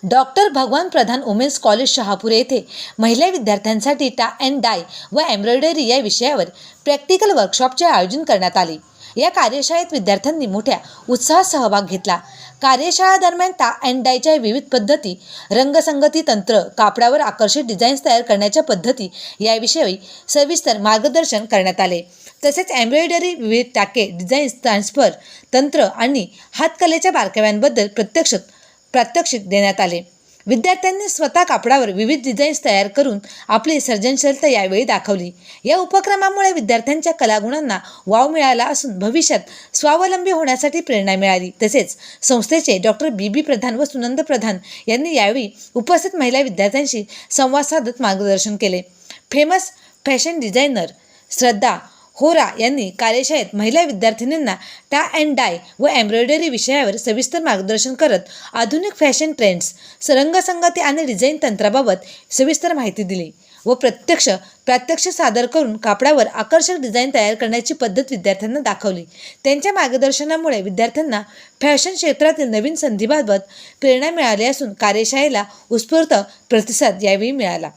Doctor भगवान प्रधान women's college Shahapur येथे महिला विद्यार्थ्यांसाठी टाय अँड डाय व एम्ब्रॉयडरी या विषयावर प्रॅक्टिकल वर्कशॉपचे आयोजन करण्यात आले। या कार्यशाळेत विद्यार्थ्यांनी मोठ्या उत्साहात सहभाग घेतला। कार्यशाळा दरम्यान टाय अँड डायच्या विविध पद्धती, रंगसंगती तंत्र, कापडावर आकर्षक डिझाईन्स तयार करण्याच्या पद्धती याविषयी सविस्तर मार्गदर्शन करण्यात आले। तसेच एम्ब्रॉयडरी, विविध टाके, डिझाईन्स, ट्रान्सफर तंत्र आणि हातकलेच्या बारकाव्यांबद्दल प्रात्यक्षिक देण्यात आले। विद्यार्थ्यांनी स्वतः कापडावर विविध डिझाईन्स तयार करून आपली सर्जनशीलता यावेळी दाखवली। या उपक्रमामुळे विद्यार्थ्यांच्या कलागुणांना वाव मिळाला असून भविष्यात स्वावलंबी होण्यासाठी प्रेरणा मिळाली। तसेच संस्थेचे डॉक्टर बी प्रधान व सुनंद प्रधान यांनी यावेळी उपस्थित महिला विद्यार्थ्यांशी संवाद साधत मार्गदर्शन केले। फेमस फॅशन डिझायनर श्रद्धा होरा यांनी कार्यशाळेत महिला विद्यार्थिनींना टाय अँड डाय व एम्ब्रॉयडरी विषयावर सविस्तर मार्गदर्शन करत आधुनिक फॅशन ट्रेंड्स, रंगसंगती आणि डिझाईन तंत्राबाबत सविस्तर माहिती दिली व प्रात्यक्ष सादर करून कापडावर आकर्षक डिझाईन तयार करण्याची पद्धत विद्यार्थ्यांना दाखवली। त्यांच्या मार्गदर्शनामुळे विद्यार्थ्यांना फॅशन क्षेत्रातील नवीन संधीबाबत प्रेरणा मिळाली असून कार्यशाळेला उत्स्फूर्त प्रतिसाद यावेळी मिळाला।